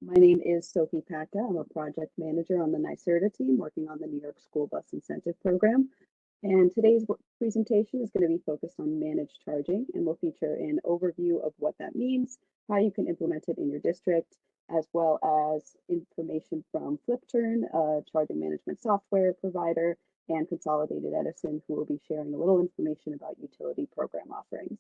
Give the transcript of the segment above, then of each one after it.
My name is Sophie Packa. I'm a project manager on the NYSERDA team working on the New York School Bus Incentive Program. And today's presentation is going to be focused on managed charging, and will feature an overview of what that means, how you can implement it in your district, as well as information from Flipturn, a charging management software provider, and Consolidated Edison, who will be sharing a little information about utility program offerings.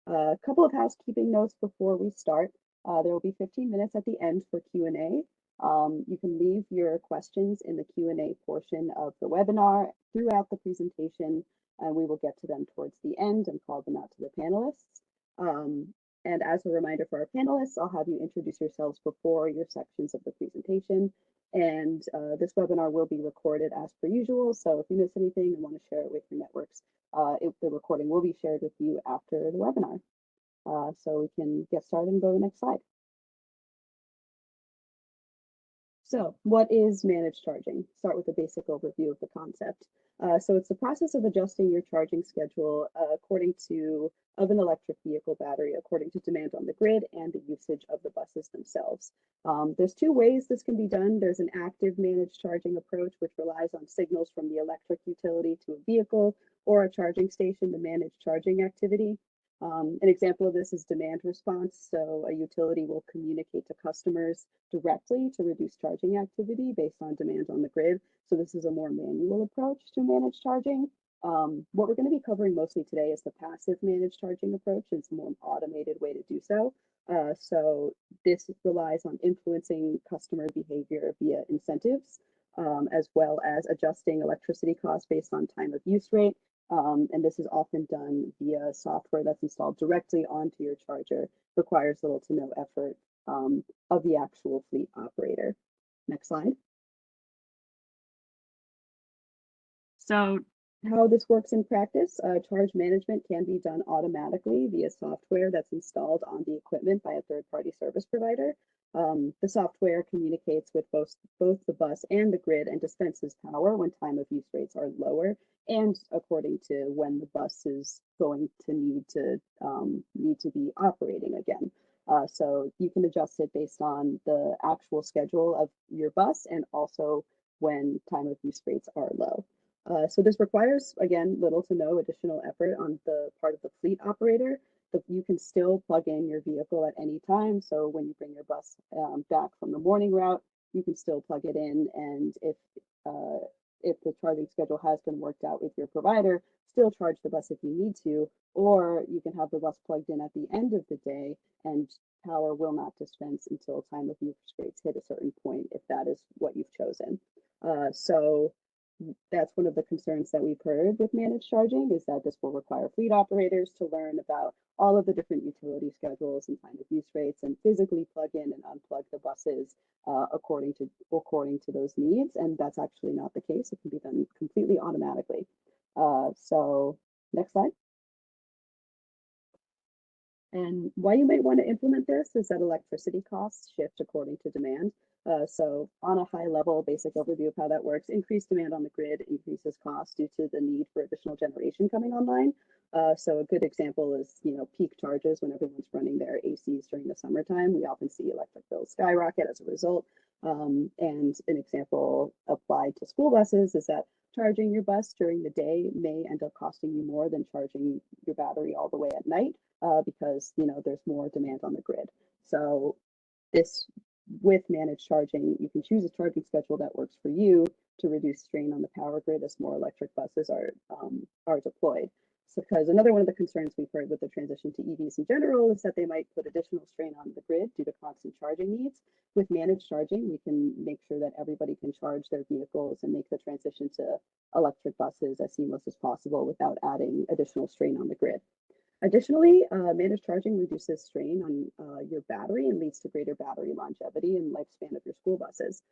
A couple of housekeeping notes before we start. There will be 15 minutes at the end for Q&A. You can leave your questions in the Q&A portion of the webinar throughout the presentation, and we will get to them towards the end and call them out to the panelists. And as a reminder for our panelists, I'll have you introduce yourselves before your sections of the presentation. And this webinar will be recorded as per usual, so if you miss anything and want to share it with your networks, the recording will be shared with you after the webinar. So we can get started and go to the next slide. So what is managed charging? Start with a basic overview of the concept. So it's the process of adjusting your charging schedule of an electric vehicle battery according to demand on the grid and the usage of the buses themselves. There's two ways this can be done. There's an active managed charging approach, which relies on signals from the electric utility to a vehicle or a charging station to manage charging activity. An example of this is demand response. So a utility will communicate to customers directly to reduce charging activity based on demand on the grid. So this is a more manual approach to managed charging. What we're going to be covering mostly today is the passive managed charging approach. It's a more automated way to do so. So this relies on influencing customer behavior via incentives, as well as adjusting electricity costs based on time of use rate. And this is often done via software that's installed directly onto your charger. Requires little to no effort of the actual fleet operator. Next slide. So how this works in practice, charge management can be done automatically via software that's installed on the equipment by a third-party service provider. The software communicates with both the bus and the grid and dispenses power when time of use rates are lower and according to when the bus is going to need to be operating again. So you can adjust it based on the actual schedule of your bus and also when time of use rates are low. So this requires, again, little to no additional effort on the part of the fleet operator. But you can still plug in your vehicle at any time. So when you bring your bus back from the morning route, you can still plug it in. And if the charging schedule has been worked out with your provider, still charge the bus if you need to, or you can have the bus plugged in at the end of the day and power will not dispense until time of use rates hit a certain point if that is what you've chosen. So that's one of the concerns that we've heard with managed charging, is that this will require fleet operators to learn about all of the different utility schedules and time of use rates and physically plug in and unplug the buses according to those needs. And that's actually not the case. It can be done completely automatically. So next slide. And why you might want to implement this is that electricity costs shift according to demand. So on a high level, basic overview of how that works, increased demand on the grid increases costs due to the need for additional generation coming online. So a good example is, peak charges when everyone's running their ACs during the summertime. We often see electric bills skyrocket as a result. And an example applied to school buses is that charging your bus during the day may end up costing you more than charging your battery all the way at night because, there's more demand on the grid. So with managed charging, you can choose a charging schedule that works for you to reduce strain on the power grid as more electric buses are deployed. So, because another one of the concerns we've heard with the transition to EVs in general is that they might put additional strain on the grid due to constant charging needs. With managed charging, we can make sure that everybody can charge their vehicles and make the transition to electric buses as seamless as possible without adding additional strain on the grid. Additionally, managed charging reduces strain on your battery and leads to greater battery longevity and lifespan of your school buses.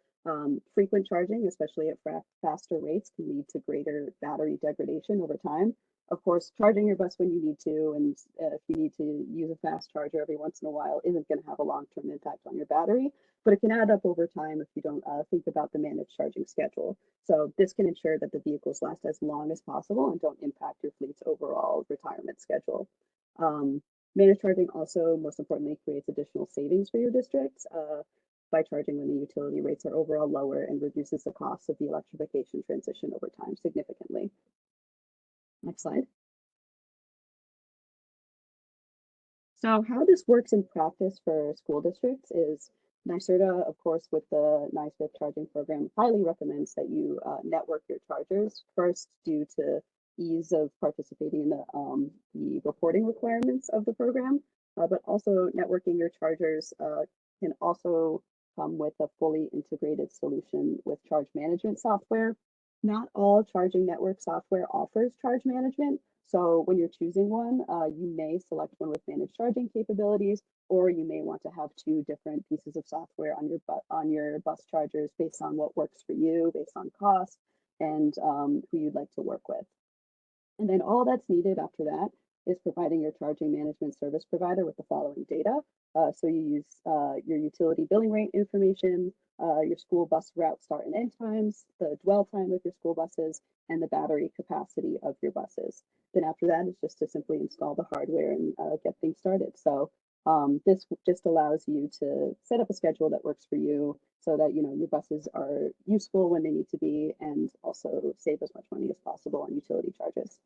Frequent charging, especially at faster rates, can lead to greater battery degradation over time. Of course, charging your bus when you need to, and if you need to use a fast charger every once in a while, isn't going to have a long-term impact on your battery, but it can add up over time if you don't think about the managed charging schedule. So this can ensure that the vehicles last as long as possible and don't impact your fleet's overall retirement schedule. Managed charging also, most importantly, creates additional savings for your districts. by charging when the utility rates are overall lower and reduces the cost of the electrification transition over time significantly. Next slide. So how this works in practice for school districts is NYSERDA, of course, with the NYSERDA charging program, highly recommends that you network your chargers first due to ease of participating in the reporting requirements of the program, but also networking your chargers can also come with a fully integrated solution with charge management software. Not all charging network software offers charge management. So when you're choosing one, you may select one with managed charging capabilities, or you may want to have two different pieces of software on your bus chargers based on what works for you, based on cost, and who you'd like to work with. And then all that's needed after that is providing your charging management service provider with the following data. So you use your utility billing rate information, your school bus route start and end times, the dwell time of your school buses, and the battery capacity of your buses. Then after that, it's just to simply install the hardware and get things started. So this just allows you to set up a schedule that works for you so that your buses are useful when they need to be and also save as much money as possible on utility charges.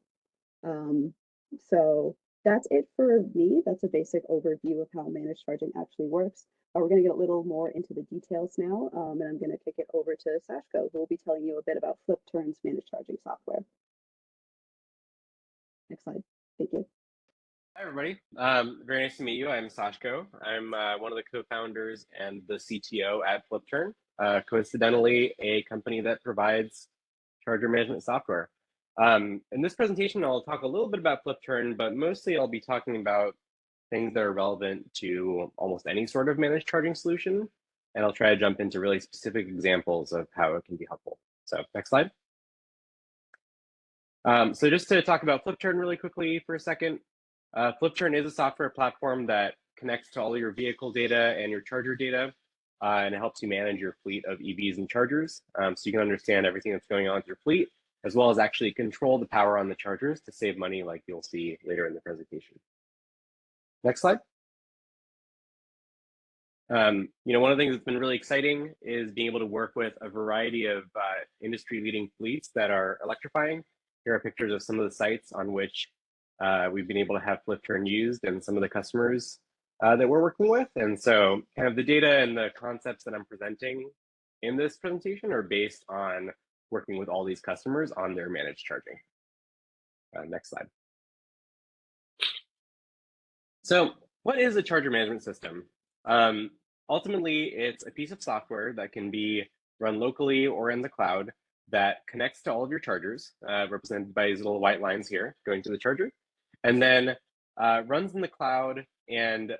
So that's it for me. That's a basic overview of how managed charging actually works. We're going to get a little more into the details now, and I'm going to kick it over to Sashko, who will be telling you a bit about Flipturn's managed charging software. Next slide. Thank you. Hi, everybody. Very nice to meet you. I'm Sashko. I'm one of the co-founders and the CTO at Flipturn, coincidentally, a company that provides charger management software. In this presentation, I'll talk a little bit about Flipturn, but mostly I'll be talking about things that are relevant to almost any sort of managed charging solution. And I'll try to jump into really specific examples of how it can be helpful. So next slide. So just to talk about Flipturn really quickly for a second. Flipturn is a software platform that connects to all your vehicle data and your charger data, and it helps you manage your fleet of EVs and chargers. So you can understand everything that's going on with your fleet, as well as actually control the power on the chargers to save money, like you'll see later in the presentation. Next slide. One of the things that's been really exciting is being able to work with a variety of industry-leading fleets that are electrifying. Here are pictures of some of the sites on which we've been able to have Flipturn used and some of the customers that we're working with. And so kind of the data and the concepts that I'm presenting in this presentation are based on working with all these customers on their managed charging. Next slide. So what is a charger management system? Ultimately, it's a piece of software that can be run locally or in the cloud that connects to all of your chargers, represented by these little white lines here going to the charger, and then runs in the cloud and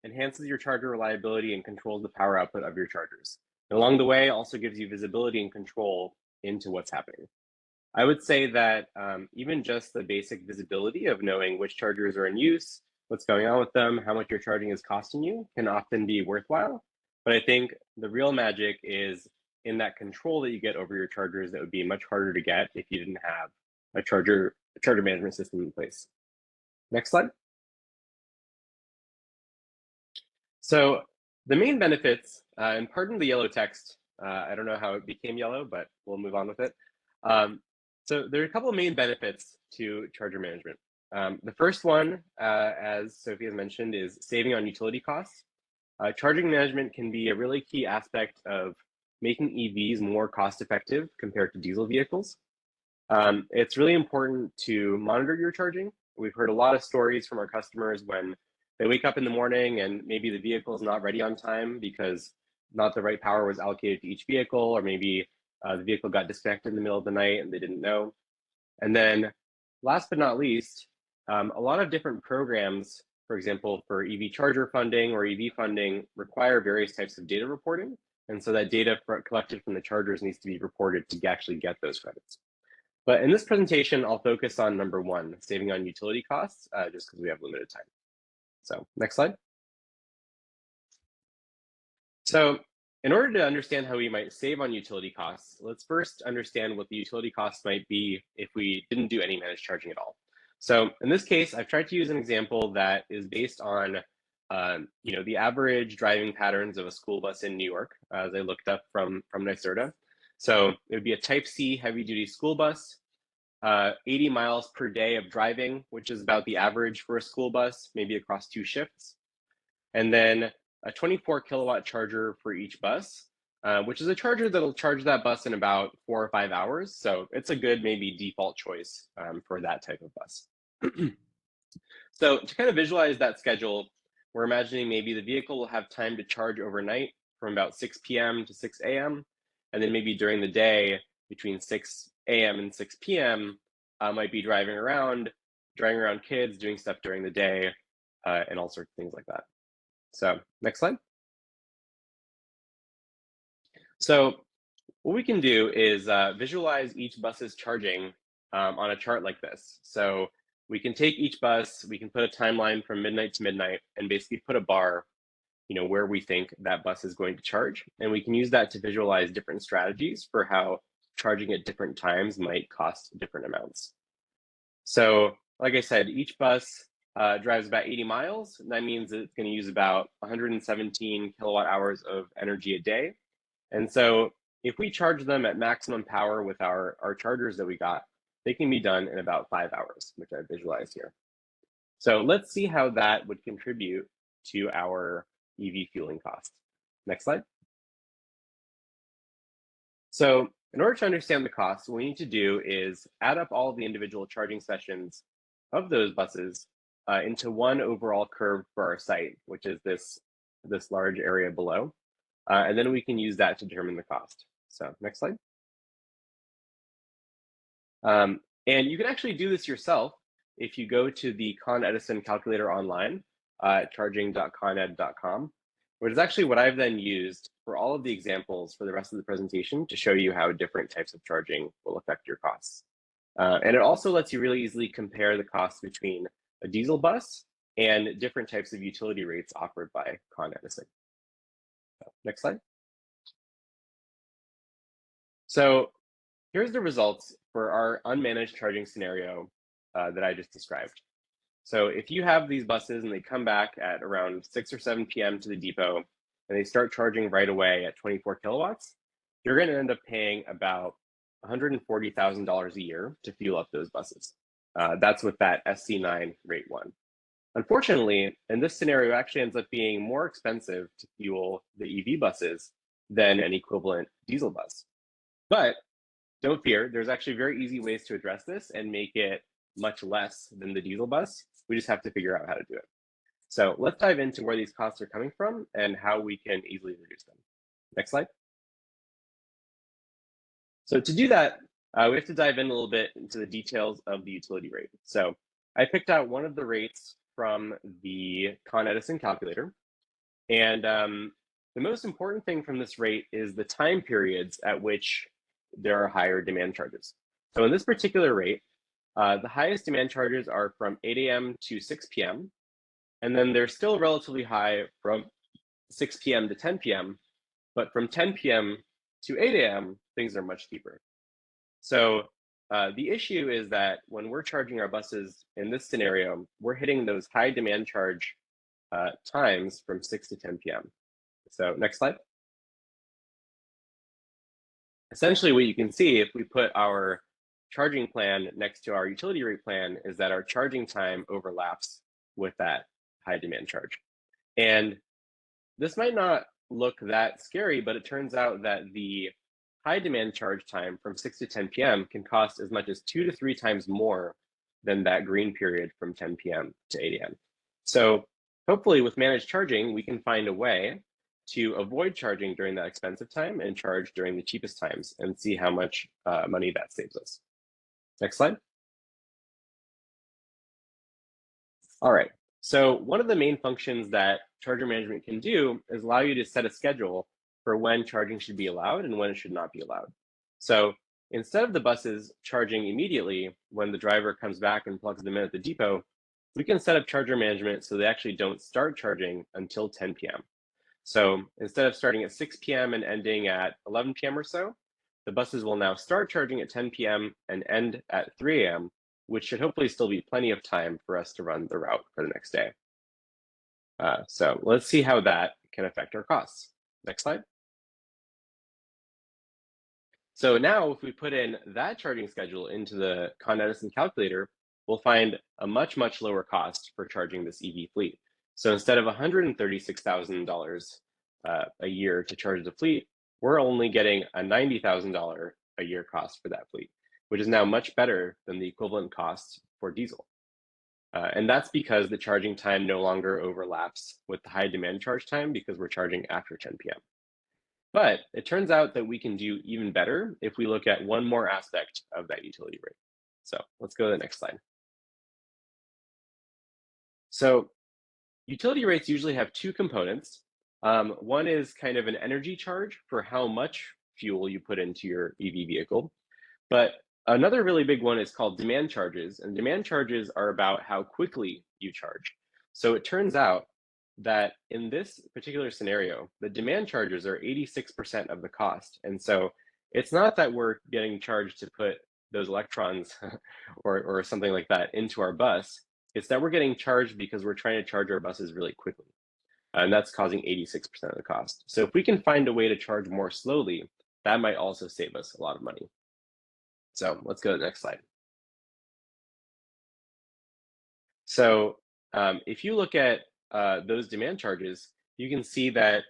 enhances your charger reliability and controls the power output of your chargers. And along the way, also gives you visibility and control into what's happening. I would say that even just the basic visibility of knowing which chargers are in use, what's going on with them, how much your charging is costing you can often be worthwhile. But I think the real magic is in that control that you get over your chargers that would be much harder to get if you didn't have a charger management system in place. Next slide. So the main benefits, and pardon the yellow text, I don't know how it became yellow, but we'll move on with it. So there are a couple of main benefits to charger management. The first one, as Sophie has mentioned, is saving on utility costs. Charging management can be a really key aspect of making EVs more cost-effective compared to diesel vehicles. It's really important to monitor your charging. We've heard a lot of stories from our customers when they wake up in the morning and maybe the vehicle is not ready on time because not the right power was allocated to each vehicle, or maybe the vehicle got disconnected in the middle of the night and they didn't know. And then last but not least, a lot of different programs, for example, for EV charger funding or EV funding, require various types of data reporting. And so that data collected from the chargers needs to be reported to actually get those credits. But in this presentation, I'll focus on number one, saving on utility costs, just because we have limited time. So next slide. So in order to understand how we might save on utility costs, let's first understand what the utility costs might be if we didn't do any managed charging at all. So in this case, I've tried to use an example that is based on the average driving patterns of a school bus in New York, as I looked up from NYSERDA. So it would be a Type C heavy-duty school bus, 80 miles per day of driving, which is about the average for a school bus, maybe across 2 shifts. And then a 24 kilowatt charger for each bus, which is a charger that'll charge that bus in about 4 or 5 hours. So it's a good maybe default choice for that type of bus. So to kind of visualize that schedule, we're imagining maybe the vehicle will have time to charge overnight from about 6 p.m. to 6 a.m. And then maybe during the day between 6 a.m. and 6 p.m. Might be driving around kids, doing stuff during the day, and all sorts of things like that. So next slide. So what we can do is visualize each bus's charging on a chart like this. So we can take each bus, we can put a timeline from midnight to midnight, and basically put a bar, where we think that bus is going to charge. And we can use that to visualize different strategies for how charging at different times might cost different amounts. So like I said, each bus drives about 80 miles. And that means it's going to use about 117 kilowatt hours of energy a day. And so if we charge them at maximum power with our chargers that we got, they can be done in about 5 hours, which I visualized here. So let's see how that would contribute to our EV fueling costs. Next slide. So in order to understand the costs, what we need to do is add up all of the individual charging sessions of those buses into one overall curve for our site, which is this large area below. And then we can use that to determine the cost. So next slide. And you can actually do this yourself if you go to the Con Edison calculator online at charging.coned.com, which is actually what I've then used for all of the examples for the rest of the presentation to show you how different types of charging will affect your costs. And it also lets you really easily compare the costs between a diesel bus and different types of utility rates offered by Con Edison. Next slide. So here's the results for our unmanaged charging scenario that I just described. So if you have these buses and they come back at around 6 or 7 p.m. to the depot and they start charging right away at 24 kilowatts, you're going to end up paying about $140,000 a year to fuel up those buses. That's with that SC9 rate 1. Unfortunately, in this scenario, it actually ends up being more expensive to fuel the EV buses than an equivalent diesel bus. But don't fear, there's actually very easy ways to address this and make it much less than the diesel bus. We just have to figure out how to do it. So let's dive into where these costs are coming from and how we can easily reduce them. Next slide. So to do that, we have to dive in a little bit into the details of the utility rate. So I picked out one of the rates from the Con Edison calculator. And the most important thing from this rate is the time periods at which there are higher demand charges. So in this particular rate, the highest demand charges are from 8 a.m. to 6 p.m. And then they're still relatively high from 6 p.m. to 10 p.m. But from 10 p.m. to 8 a.m., things are much cheaper. So the issue is that when we're charging our buses in this scenario, we're hitting those high demand charge times from 6 to 10 p.m. So next slide. Essentially, what you can see if we put our charging plan next to our utility rate plan is that our charging time overlaps with that high demand charge. And this might not look that scary, but it turns out that the high demand charge time from 6 to 10 p.m. can cost as much as 2 to 3 times more than that green period from 10 p.m. to 8 a.m. So hopefully with managed charging, we can find a way to avoid charging during that expensive time and charge during the cheapest times and see how much money that saves us. Next slide. All right, so one of the main functions that charger management can do is allow you to set a schedule for when charging should be allowed and when it should not be allowed. So instead of the buses charging immediately when the driver comes back and plugs them in at the depot, we can set up charger management so they actually don't start charging until 10 p.m. So instead of starting at 6 p.m. and ending at 11 p.m. or so, the buses will now start charging at 10 p.m. and end at 3 a.m., which should hopefully still be plenty of time for us to run the route for the next day. So let's see how that can affect our costs. Next slide. So now if we put in that charging schedule into the Con Edison calculator, we'll find a much, much lower cost for charging this EV fleet. So instead of $136,000 a year to charge the fleet, we're only getting a $90,000 a year cost for that fleet, which is now much better than the equivalent cost for diesel. And that's because the charging time no longer overlaps with the high demand charge time because we're charging after 10 p.m. But it turns out that we can do even better if we look at one more aspect of that utility rate. So let's go to the next slide. So utility rates usually have two components. One is kind of an energy charge for how much fuel you put into your EV vehicle. But another really big one is called demand charges. And demand charges are about how quickly you charge. So it turns out that in this particular scenario, the demand charges are 86% of the cost. And so it's not that we're getting charged to put those electrons or something like that into our bus. It's that we're getting charged because we're trying to charge our buses really quickly. And that's causing 86% of the cost. So if we can find a way to charge more slowly, that might also save us a lot of money. So let's go to the next slide. So if you look at those demand charges, you can see that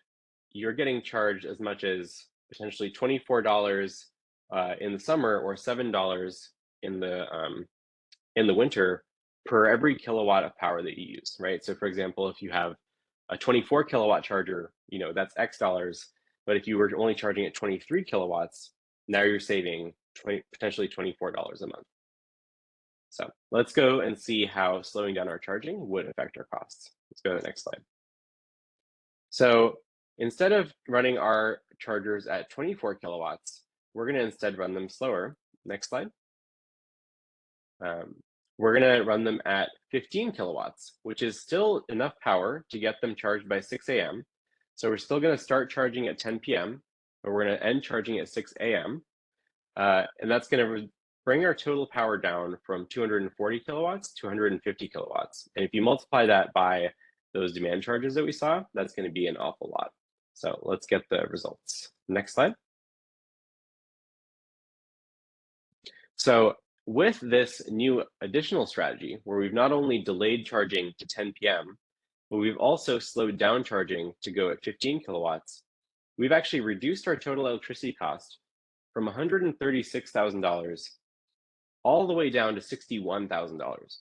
you're getting charged as much as potentially $24 in the summer or $7 in the winter per every kilowatt of power that you use, right? So for example, if you have a 24 kilowatt charger, that's X dollars. But if you were only charging at 23 kilowatts, now you're saving potentially $24 a month. So let's go and see how slowing down our charging would affect our costs. Let's go to the next slide. So instead of running our chargers at 24 kilowatts, we're going to instead run them slower. Next slide. We're going to run them at 15 kilowatts, which is still enough power to get them charged by 6 a.m. So we're still going to start charging at 10 p.m., but we're going to end charging at 6 a.m. And that's going to bring our total power down from 240 kilowatts to 150 kilowatts. And if you multiply that by those demand charges that we saw, that's going to be an awful lot. So let's get the results. Next slide. So with this new additional strategy, where we've not only delayed charging to 10 p.m., but we've also slowed down charging to go at 15 kilowatts, we've actually reduced our total electricity cost from $136,000 all the way down to $61,000.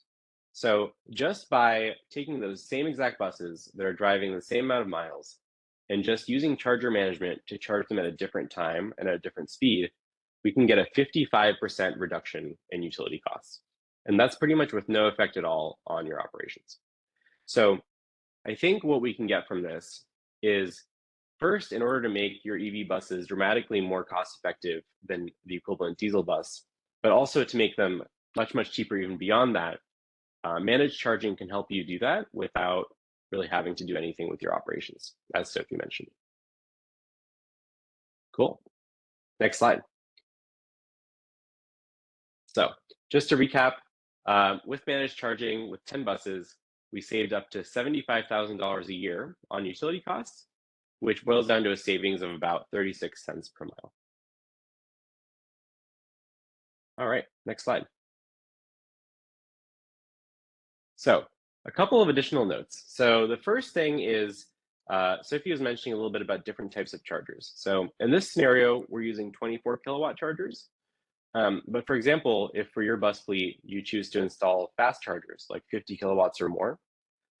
So just by taking those same exact buses that are driving the same amount of miles and just using charger management to charge them at a different time and at a different speed, we can get a 55% reduction in utility costs. And that's pretty much with no effect at all on your operations. So I think what we can get from this is, first, in order to make your EV buses dramatically more cost effective than the equivalent diesel bus, but also to make them much, much cheaper even beyond that, managed charging can help you do that without really having to do anything with your operations, as Sophie mentioned. Cool. Next slide. So just to recap, with managed charging with 10 buses, we saved up to $75,000 a year on utility costs, which boils down to a savings of about 36 cents per mile. All right, next slide. So a couple of additional notes. So the first thing is, Sophie was mentioning a little bit about different types of chargers. So in this scenario, we're using 24 kilowatt chargers. But for example, if for your bus fleet, you choose to install fast chargers, like 50 kilowatts or more,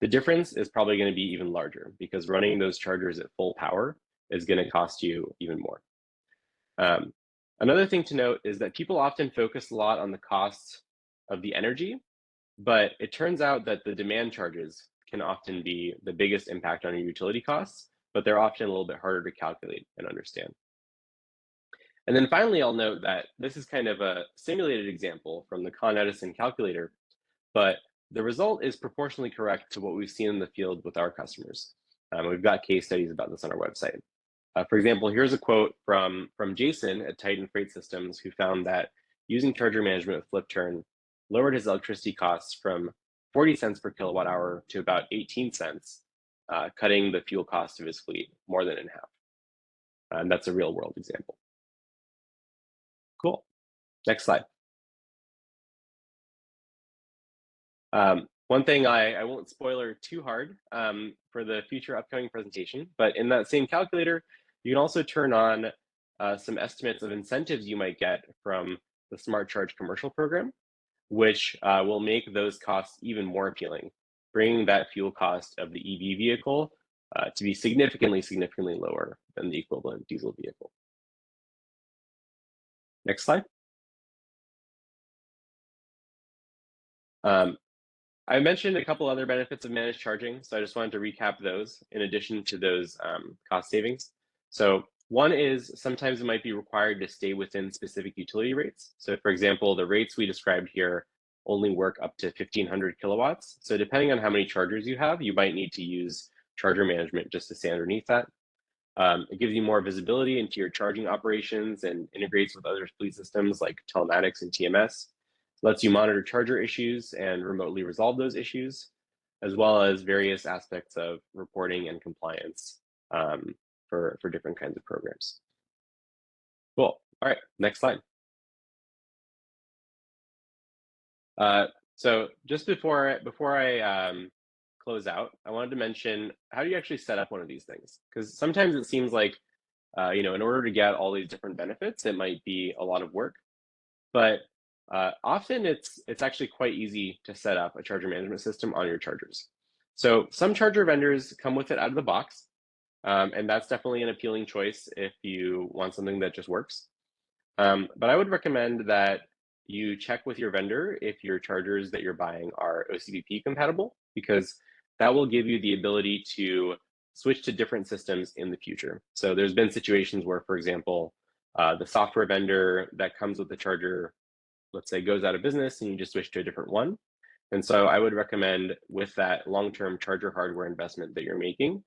the difference is probably going to be even larger because running those chargers at full power is going to cost you even more. Another thing to note is that people often focus a lot on the costs of the energy, but it turns out that the demand charges can often be the biggest impact on your utility costs, but they're often a little bit harder to calculate and understand. And then finally, I'll note that this is kind of a simulated example from the Con Edison calculator, but the result is proportionally correct to what we've seen in the field with our customers. We've got case studies about this on our website. For example, here's a quote from Jason at Titan Freight Systems, who found that using charger management with Flipturn lowered his electricity costs from 40 cents per kilowatt hour to about 18 cents cutting the fuel cost of his fleet more than in half. And that's a real world example. Cool. Next slide. One thing I won't spoiler too hard for the future upcoming presentation, but in that same calculator, you can also turn on some estimates of incentives you might get from the Smart Charge commercial program, which will make those costs even more appealing, bringing that fuel cost of the EV vehicle to be significantly lower than the equivalent diesel vehicle. Next slide. I mentioned a couple other benefits of managed charging, so I just wanted to recap those in addition to those cost savings. So one is sometimes it might be required to stay within specific utility rates. So for example, the rates we described here only work up to 1500 kilowatts. So depending on how many chargers you have, you might need to use charger management just to stay underneath that. It gives you more visibility into your charging operations and integrates with other fleet systems like telematics and TMS. Lets you monitor charger issues and remotely resolve those issues, as well as various aspects of reporting and compliance for different kinds of programs. Cool. All right, next slide. So just before I close out, I wanted to mention, how do you actually set up one of these things? Because sometimes it seems like, in order to get all these different benefits, it might be a lot of work, but often it's actually quite easy to set up a charger management system on your chargers. So some charger vendors come with it out of the box, and that's definitely an appealing choice if you want something that just works. But I would recommend that you check with your vendor if your chargers that you're buying are OCPP compatible, because that will give you the ability to switch to different systems in the future. So there's been situations where, for example, the software vendor that comes with the charger, let's say, goes out of business and you just switch to a different one. And so I would recommend, with that long-term charger hardware investment that you're making,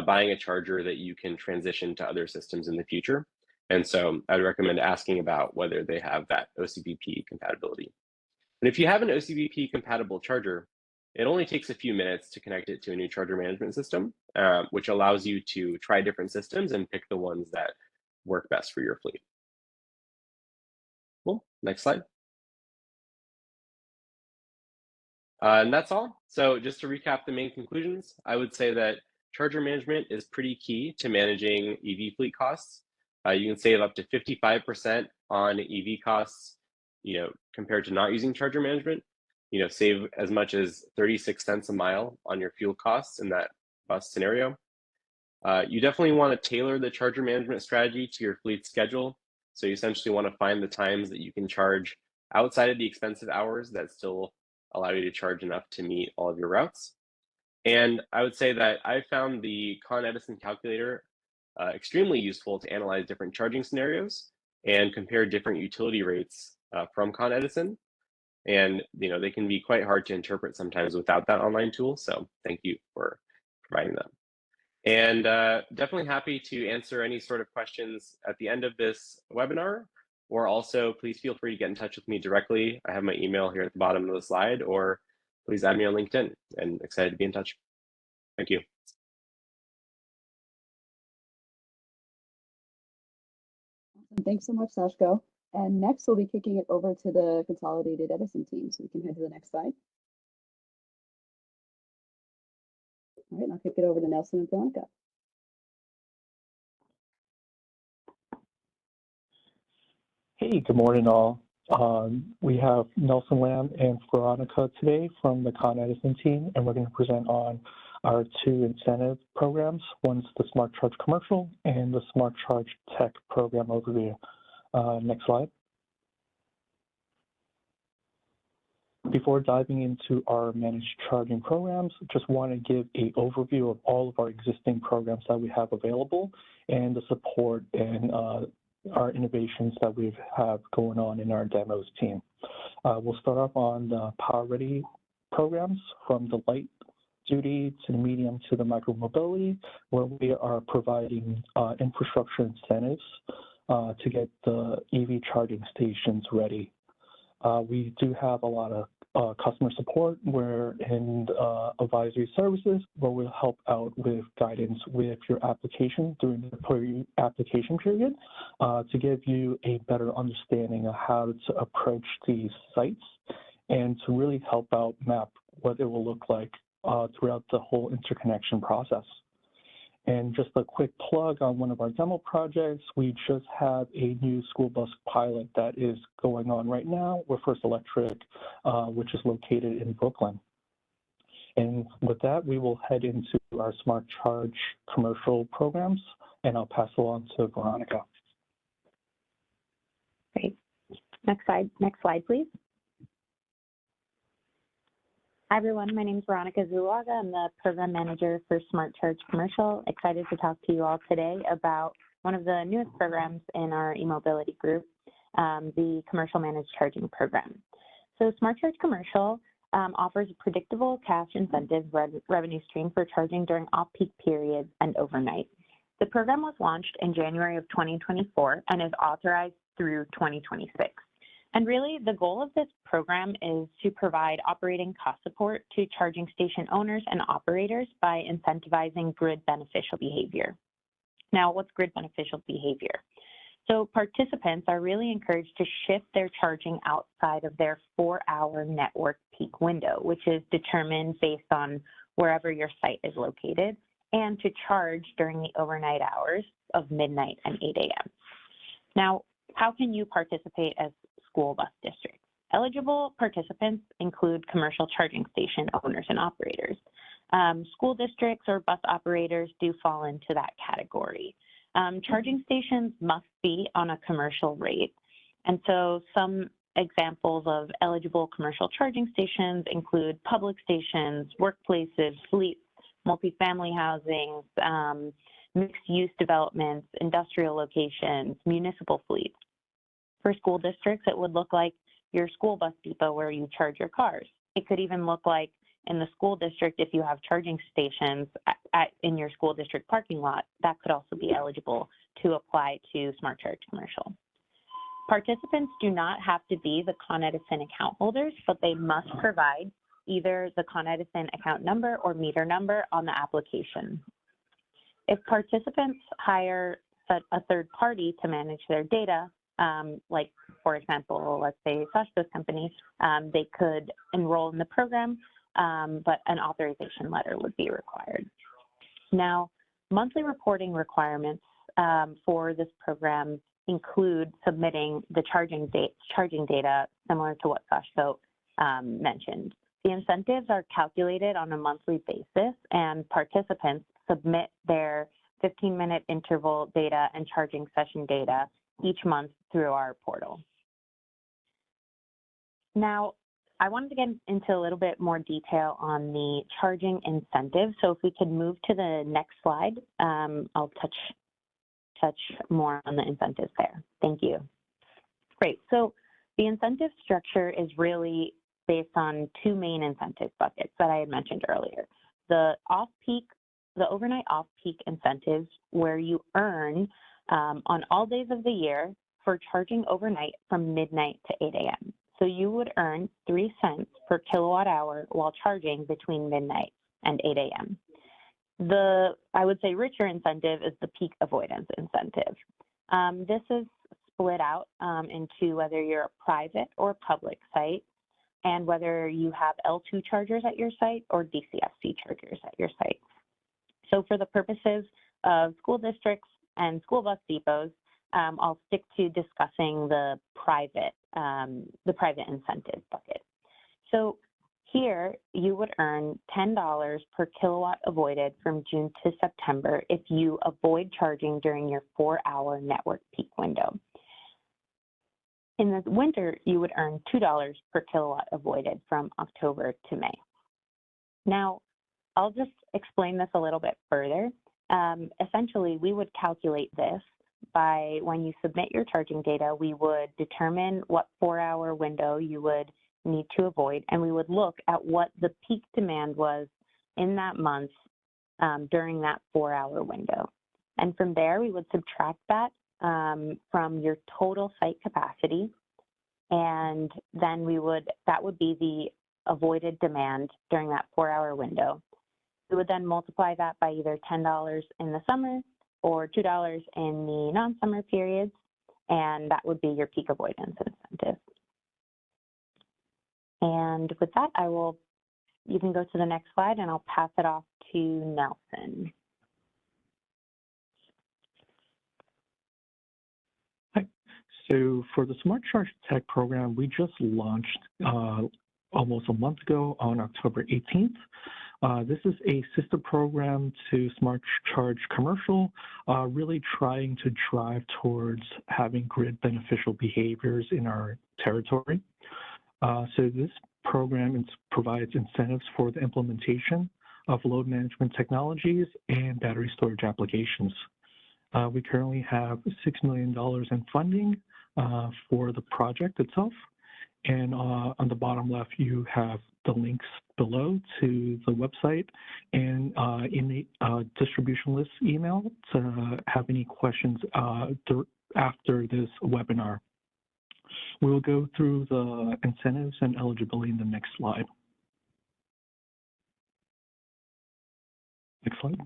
buying a charger that you can transition to other systems in the future. And so I would recommend asking about whether they have that OCPP compatibility. And if you have an OCPP compatible charger, it only takes a few minutes to connect it to a new charger management system, which allows you to try different systems and pick the ones that work best for your fleet. Cool. Next slide. And that's all. So just to recap the main conclusions, I would say that charger management is pretty key to managing EV fleet costs. You can save up to 55% on EV costs, compared to not using charger management. Save as much as 36 cents a mile on your fuel costs in that bus scenario. You definitely want to tailor the charger management strategy to your fleet schedule. So you essentially want to find the times that you can charge outside of the expensive hours that still allow you to charge enough to meet all of your routes. And I would say that I found the Con Edison calculator extremely useful to analyze different charging scenarios and compare different utility rates from Con Edison. And they can be quite hard to interpret sometimes without that online tool. So thank you for providing them. And definitely happy to answer any sort of questions at the end of this webinar, or also please feel free to get in touch with me directly. I have my email here at the bottom of the slide, or please add me on LinkedIn, and excited to be in touch. Thank you. Awesome. Thanks so much, Sashko. And next, we'll be kicking it over to the Consolidated Edison team. So we can head to the next slide. All right, and I'll kick it over to Nelson and Veronica. Hey, good morning, all. We have Nelson Lamb and Veronica today from the Con Edison team, and we're going to present on our two incentive programs. One's the Smart Charge Commercial and the Smart Charge Tech program overview. Next slide. Before diving into our managed charging programs, just want to give an overview of all of our existing programs that we have available and the support and our innovations that we have going on in our demos team. We'll start off on the Power Ready programs, from the light duty to the medium to the micro mobility, where we are providing infrastructure incentives to get the EV charging stations ready. We do have a lot of customer support. We're in advisory services, where we'll help out with guidance with your application during the application period to give you a better understanding of how to approach these sites and to really help out map what it will look like throughout the whole interconnection process. And just a quick plug on one of our demo projects, we just have a new school bus pilot that is going on right now with First Electric, which is located in Brooklyn. And with that, we will head into our Smart Charge commercial programs, and I'll pass it on to Veronica. Great. Next slide, please. Hi, everyone. My name is Veronica Zuluaga. I'm the program manager for Smart Charge Commercial. Excited to talk to you all today about one of the newest programs in our e-mobility group, the Commercial Managed Charging Program. So Smart Charge Commercial offers a predictable cash incentive revenue stream for charging during off-peak periods and overnight. The program was launched in January of 2024 and is authorized through 2026. And really, the goal of this program is to provide operating cost support to charging station owners and operators by incentivizing grid beneficial behavior. Now, what's grid beneficial behavior? So participants are really encouraged to shift their charging outside of their 4-hour network peak window, which is determined based on wherever your site is located, and to charge during the overnight hours of midnight and 8 a.m. Now, how can you participate as school bus districts? Eligible participants include commercial charging station owners and operators. School districts or bus operators do fall into that category. Charging stations must be on a commercial rate. And so some examples of eligible commercial charging stations include public stations, workplaces, fleets, multifamily housing, mixed-use developments, industrial locations, municipal fleets. For school districts, it would look like your school bus depot where you charge your cars. It could even look like in the school district, if you have charging stations in your school district parking lot, that could also be eligible to apply to Smart Charge Commercial. Participants do not have to be the Con Edison account holders, but they must provide either the Con Edison account number or meter number on the application. If participants hire a third party to manage their data, like, for example, let's say Sashko's company, they could enroll in the program, but an authorization letter would be required. Now, monthly reporting requirements for this program include submitting the charging data similar to what Sashko mentioned. The incentives are calculated on a monthly basis, and participants submit their 15-minute interval data and charging session data each month through our portal. Now, I wanted to get into a little bit more detail on the charging incentive. So if we could move to the next slide, I'll touch more on the incentives there. Thank you. Great. So the incentive structure is really based on two main incentive buckets that I had mentioned earlier. The overnight off-peak incentives, where you earn on all days of the year for charging overnight from midnight to 8 a.m. So you would earn 3 cents per kilowatt hour while charging between midnight and 8 a.m. The, I would say, richer incentive is the peak avoidance incentive. This is split out into whether you're a private or public site, and whether you have L2 chargers at your site or DCFC chargers at your site. So for the purposes of school districts and school bus depots, I'll stick to discussing the private incentive bucket. So here you would earn $10 per kilowatt avoided from June to September if you avoid charging during your 4-hour network peak window. In the winter, you would earn $2 per kilowatt avoided from October to May. Now, I'll just explain this a little bit further. Essentially, we would calculate this by when you submit your charging data, we would determine what 4-hour window you would need to avoid, and we would look at what the peak demand was in that month during that 4-hour window. And from there, we would subtract that from your total site capacity, and then that would be avoided demand during that 4-hour window. We would then multiply that by either $10 in the summer or $2 in the non-summer periods, and that would be your peak avoidance incentive. And with that, you can go to the next slide and I'll pass it off to Nelson. Hi. So for the Smart Charge Tech program, we just launched almost a month ago on October 18th. This is a sister program to Smart Charge Commercial, really trying to drive towards having grid beneficial behaviors in our territory. So this program provides incentives for the implementation of load management technologies and battery storage applications. We currently have $6 million in funding for the project itself. And on the bottom left, you have the links below to the website and in the distribution list email to have any questions after this webinar. We will go through the incentives and eligibility in the next slide. Next slide.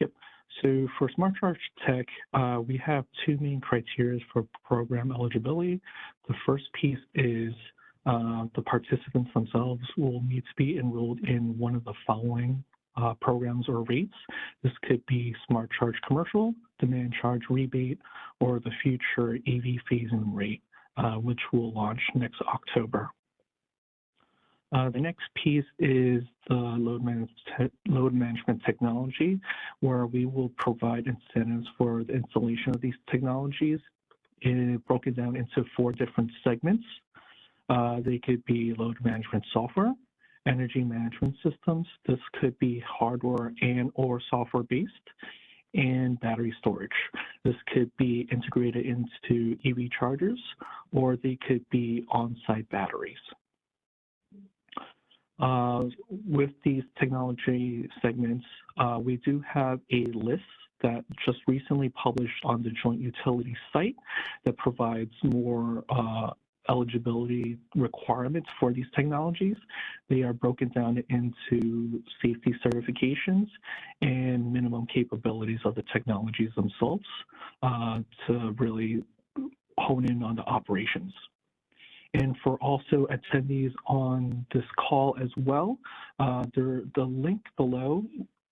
Yep. So for Smart Charge Tech, we have two main criteria for program eligibility. The first piece is the participants themselves will need to be enrolled in one of the following programs or rates. This could be Smart Charge Commercial, Demand Charge Rebate, or the future EV phasing rate, which will launch next October. The next piece is the load management technology, where we will provide incentives for the installation of these technologies, broken down into 4 different segments. They could be load management software, energy management systems. This could be hardware and or software based, and battery storage. This could be integrated into EV chargers, or they could be on-site batteries. With these technology segments, we do have a list that just recently published on the Joint Utility site that provides more eligibility requirements for these technologies. They are broken down into safety certifications and minimum capabilities of the technologies themselves to really hone in on the operations. And for also attendees on this call as well, the link below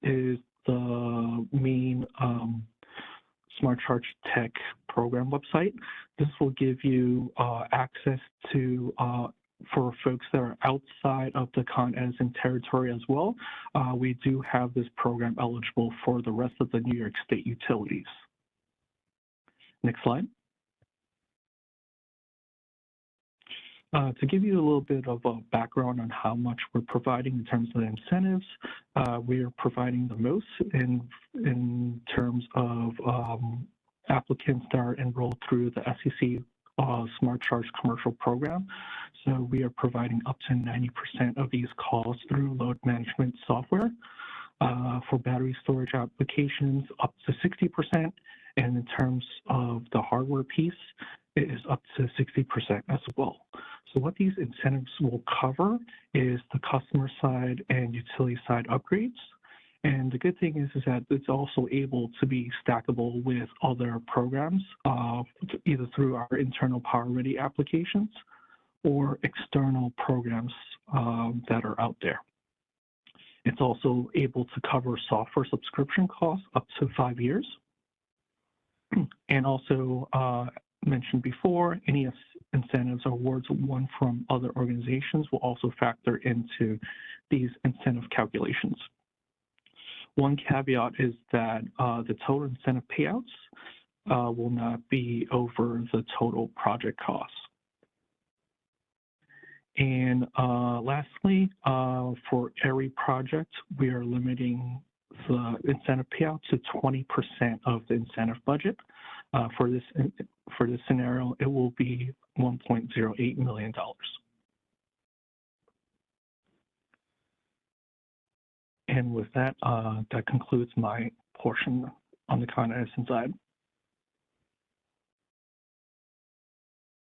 is the main Smart Charge Tech program website. This will give you access to, for folks that are outside of the Con Edison territory as well, we do have this program eligible for the rest of the New York State utilities. Next slide. To give you a little bit of a background on how much we're providing in terms of the incentives, we are providing the most in terms of applicants that are enrolled through the SEC Smart Charge Commercial program. So we are providing up to 90% of these calls through load management software. For battery storage applications, up to 60%. And in terms of the hardware piece, it is up to 60% as well. So what these incentives will cover is the customer side and utility side upgrades. And the good thing is that it's also able to be stackable with other programs, either through our internal Power Ready applications or external programs that are out there. It's also able to cover software subscription costs up to 5 years. And also mentioned before, any incentives or awards won from other organizations will also factor into these incentive calculations. One caveat is that the total incentive payouts will not be over the total project costs. And lastly, for every project, we are limiting the incentive payout to 20% of the incentive budget. For this scenario, it will be $1.08 million. And with that, that concludes my portion on the Con Edison side.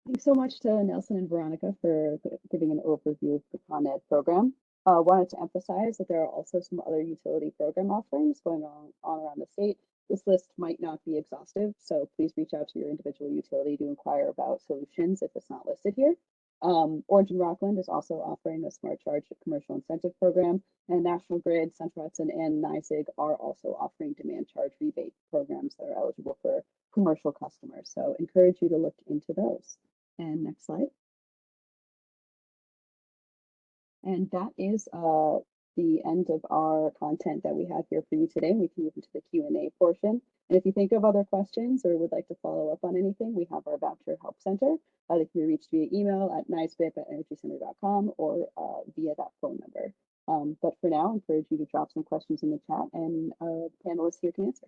Thanks so much to Nelson and Veronica for giving an overview of the Con Ed program. Wanted to emphasize that there are also some other utility program offerings going on around the state. This list might not be exhaustive, so please reach out to your individual utility to inquire about solutions if it's not listed here. Orange and Rockland is also offering a smart charge commercial incentive program, and National Grid, Central Hudson, and NYSEG are also offering demand charge rebate programs that are eligible for commercial customers. So encourage you to look into those. And next slide. And that is the end of our content that we have here for you today. We can move into the Q&A portion. And if you think of other questions or would like to follow up on anything, we have our Voucher Help Center that can be reached via email at nicebip@energycenter.com or via that phone number. But for now, I encourage you to drop some questions in the chat, and the panelists here can answer.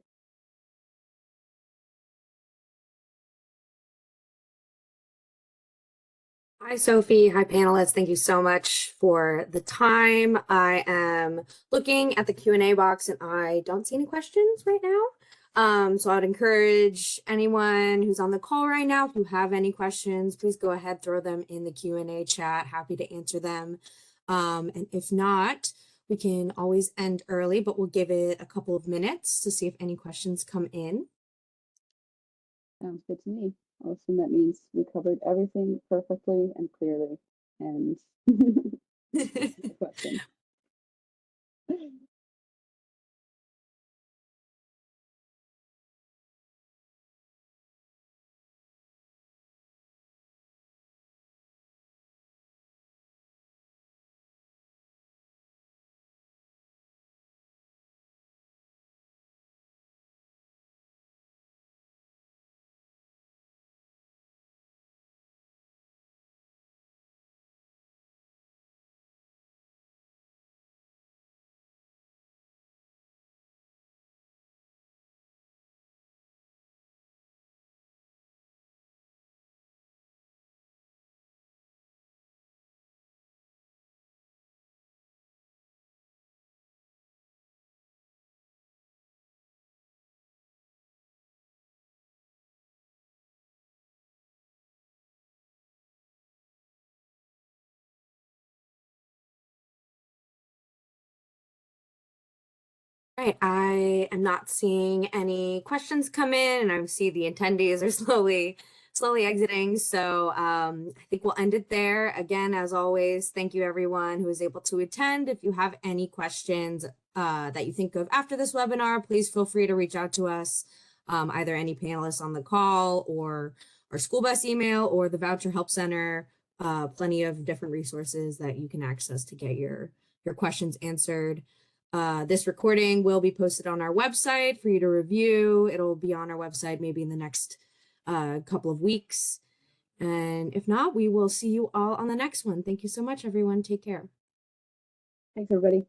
Hi, Sophie. Hi, panelists. Thank you so much for the time. I am looking at the Q&A box and I don't see any questions right now. So I'd encourage anyone who's on the call right now, if you have any questions, please go ahead, throw them in the Q&A chat. Happy to answer them. And if not, we can always end early, but we'll give it a couple of minutes to see if any questions come in. Sounds good to me. I assume that means we covered everything perfectly and clearly. And the question. Right, I am not seeing any questions come in, and I see the attendees are slowly exiting. So I think we'll end it there. Again, as always, thank you everyone who was able to attend. If you have any questions that you think of after this webinar, please feel free to reach out to us, either any panelists on the call or our school bus email or the Voucher Help Center. Plenty of different resources that you can access to get your questions answered. This recording will be posted on our website for you to review. It'll be on our website maybe in the next couple of weeks. And if not, we will see you all on the next one. Thank you so much, everyone. Take care. Thanks, everybody.